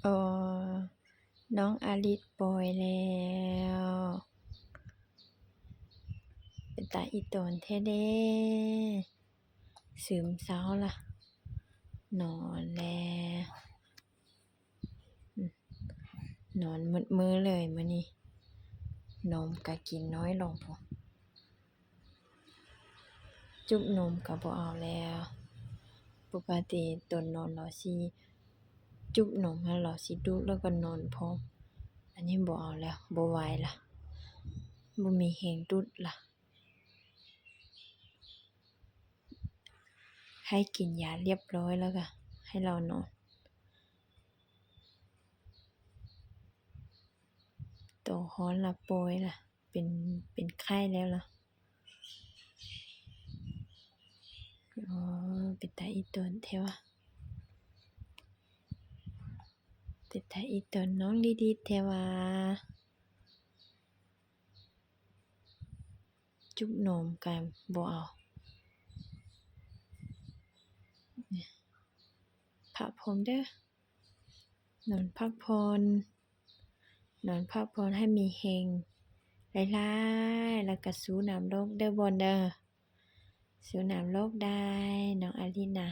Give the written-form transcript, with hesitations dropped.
เออน้องอาลิสปล่อยแล้วเป็นตาอีตนแท้เด้ซึมเศร้าล่ะนอนแล้วนอนมืดมื้อเลยมื้อนี้นมก็กินน้อยลงพู้นจุ๊บนมก็บ่เอาแล้วปกติตอนนอนเราสิจุ๊บนมแล้วเราสิดุแล้วก็นอนพร้อมอันนี้บ่เอาแล้วบ่ไหวล่ะบ่มีแรงดุดล่ะให้กินยาเรียบร้อยแล้วก็ให้เรานอนตัวร้อนล่ะป่วยล่ะเป็นไข้แล้วล่ะอ๋อเป็นตาอีตนแท้วะเป็นตาอีตนน้องลิลิแท้วะจุ๊บนมก็บ่เอาพักผ่อนเด้อนอนพักผ่อนนอนพักผ่อนให้มีแรงหลายๆแล้วก็สู้น้ำโรคเด้อบ่เด้อสู้น้ำโรคได้น้องอาลิสน่ะ